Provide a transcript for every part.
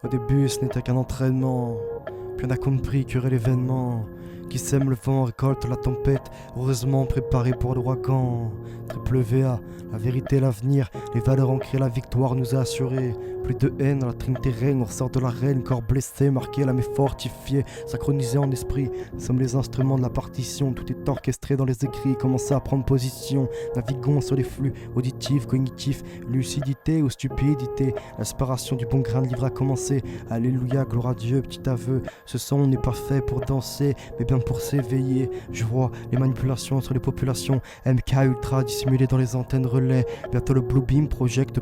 Au début, ce n'était qu'un entraînement, puis on a compris qu'il y aurait l'événement. Qui sème le vent récolte la tempête, heureusement préparé pour l'ouragan. Triple VA, la vérité, l'avenir, les valeurs ancrées, la victoire nous a assuré. Plus de haine, la trinité règne, on ressort de l'arène, corps blessé, marqué, l'âme est fortifiée, synchronisé en esprit. Nous sommes les instruments de la partition, tout est orchestré dans les écrits, commencez à prendre position. Naviguons sur les flux auditifs, cognitifs, lucidité ou stupidité. L'aspiration du bon grain de livre a commencé. Alléluia, gloire à Dieu, petit aveu. Ce son n'est pas fait pour danser, mais bien pour s'éveiller. Je vois les manipulations sur les populations, MK ultra dissimulé dans les antennes relais. Bientôt le Blue Beam projette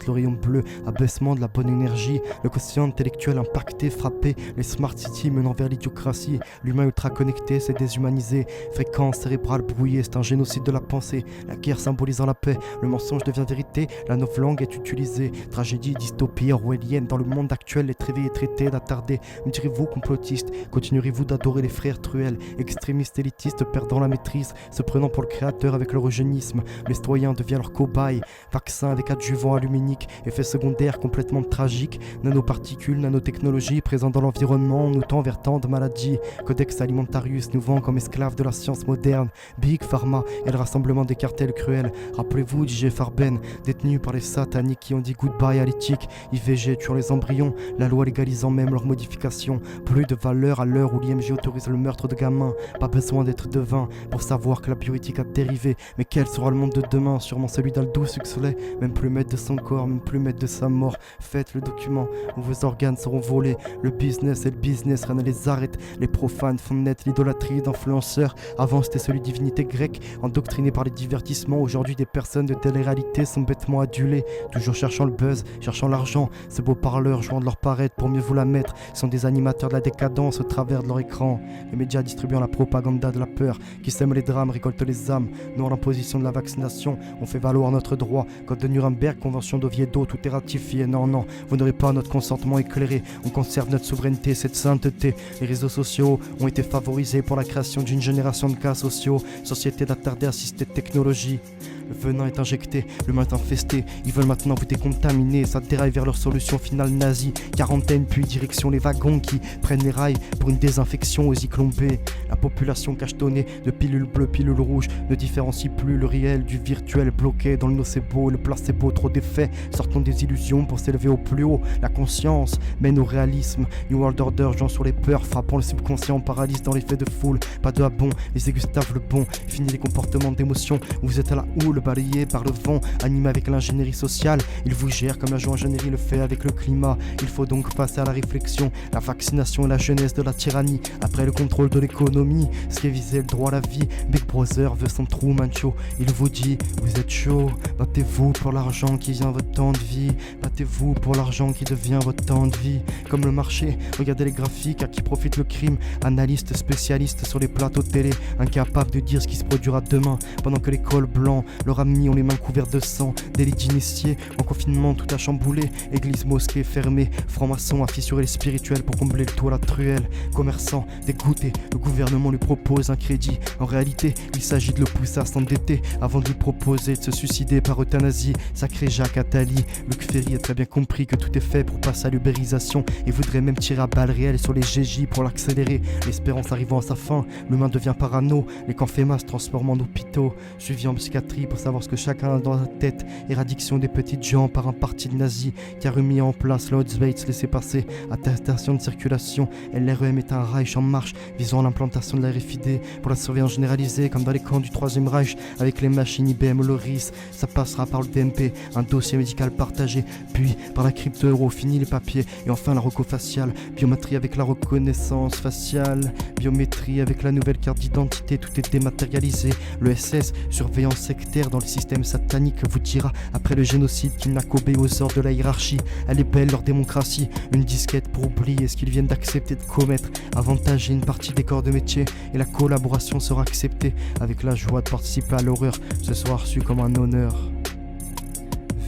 le rayon bleu, abaissement de la bonne énergie, le quotient intellectuel impacté, frappé, les smart cities menant vers l'idiocratie. L'humain ultra connecté s'est déshumanisé, fréquence cérébrale brouillée, c'est un génocide de la pensée. La guerre symbolisant la paix, le mensonge devient vérité, la novlangue est utilisée. Tragédie, dystopie orwellienne, dans le monde actuel, les réveillés traités d'attardés. Me direz-vous complotistes, continuerez-vous d'adorer les frères truels, extrémistes élitistes perdant la maîtrise, se prenant pour le créateur avec leur eugénisme. Les citoyens deviennent leurs cobayes, vaccins avec adjuvant aluminique, effet secondaire complètement tragique, nanoparticules, nanotechnologies présentes dans l'environnement, nous tend vers tant de maladies. Codex Alimentarius nous vend comme esclaves de la science moderne. Big Pharma et le rassemblement des cartels cruels. Rappelez-vous DJ Farben, détenu par les sataniques qui ont dit goodbye à l'éthique. IVG tuant les embryons, la loi légalisant même leur modification. Plus de valeur à l'heure où l'IMG autorise le meurtre de gamins. Pas besoin d'être devin pour savoir que la bioéthique a dérivé. Mais quel sera le monde de demain? Sûrement celui d'Aldous Huxley. Même plus maître de son corps, même plus maître de sa mort. Faites le document où vos organes seront volés. Le business et le business, rien ne les arrête. Les profanes font naître l'idolâtrie d'influenceurs. Avant c'était celui de divinité grecque, endoctriné par les divertissements. Aujourd'hui des personnes de télé-réalité sont bêtement adulées, toujours cherchant le buzz, cherchant l'argent. Ces beaux parleurs jouant de leur paraître pour mieux vous la mettre sont des animateurs de la décadence au travers de leur écran. Les médias distribuant la propagande de la peur, qui sème les drames, récoltent les âmes. Nous en l'imposition de la vaccination, on fait valoir notre droit. Code de Nuremberg, convention d'Oviedo, tout est ratifié. Non, non, vous n'aurez pas notre consentement éclairé. On conserve notre souveraineté, cette sainteté. Les réseaux sociaux ont été favorisés pour la création d'une génération de cas sociaux. Société d'attardés assistée de technologie. Le venin est injecté, l'humain est infesté. Ils veulent maintenant vous décontaminer. Ça déraille vers leur solution finale nazie. Quarantaine puis direction les wagons qui prennent les rails pour une désinfection aux zyklon B. La population cachetonnée de pilules bleues, pilules rouges ne différencie plus le réel du virtuel, bloqué dans le nocebo, le placebo, trop d'effets. Sortons des illusions pour s'élever au plus haut. La conscience mène au réalisme. New World Order jouant sur les peurs, frappant le subconscient, paralyse dans l'effet de foule. Pas de bon, les Gustav le bon. Fini les comportements d'émotion. Vous êtes à la houle, balayé par le vent, animé avec l'ingénierie sociale. Il vous gère comme la géo-ingénierie le fait avec le climat. Il faut donc passer à la réflexion. La vaccination est la jeunesse de la tyrannie. Après le contrôle de l'économie, ce qui est visé, le droit à la vie. Big Brother veut son Truman Show. Il vous dit, vous êtes chaud. Battez-vous pour l'argent qui vient votre temps de vie. Battez-vous pour l'argent qui devient votre temps de vie. Comme le marché, regardez les graphiques, à qui profite le crime. Analystes, spécialistes sur les plateaux de télé, incapables de dire ce qui se produira demain. Pendant que les cols blancs leur amis ont les mains couvertes de sang. Délit d'initiés, en confinement tout a chamboulé. Église, mosquée fermée, francs-maçons a fissuré les spirituels pour combler le tout à la truelle. Commerçant, dégoûté, le gouvernement lui propose un crédit. En réalité, il s'agit de le pousser à s'endetter avant de lui proposer de se suicider par euthanasie. Sacré Jacques Attali, Luc Ferry a très bien compris que tout est fait pour passer à l'ubérisation et voudrait même tirer à balles réelles sur les GJ pour l'accélérer. L'espérance arrivant à sa fin, l'humain devient parano, les camps FEMA se transforment en hôpitaux, suivi en psychiatrie pour savoir ce que chacun a dans la tête. Éradiction des petites gens par un parti de nazis qui a remis en place l'Auschwitz laissé passer, attestation de circulation. LREM est un Reich en marche visant l'implantation de la RFID pour la surveillance généralisée comme dans les camps du 3e Reich avec les machines IBM Loris. Ça passera par le DMP, un dossier médical partagé, puis par la crypto-euro, fini les papiers et enfin la reco faciale, biométrie avec la reconnaissance faciale, biométrie avec la nouvelle carte d'identité, tout est dématérialisé. Le SS, surveillance sectaire dans le système satanique, vous dira après le génocide qu'il n'a qu'obéi aux ordres de la hiérarchie. Elle est belle leur démocratie, une disquette pour oublier ce qu'ils viennent d'accepter de commettre. Avantager une partie des corps de métier et la collaboration sera acceptée avec la joie de participer à l'horreur, ce soir reçu comme un honneur.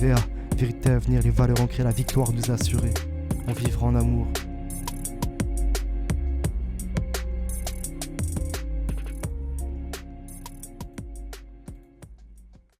VA, vérité à venir, les valeurs ancrées, la victoire nous a assurée. On vivra en amour.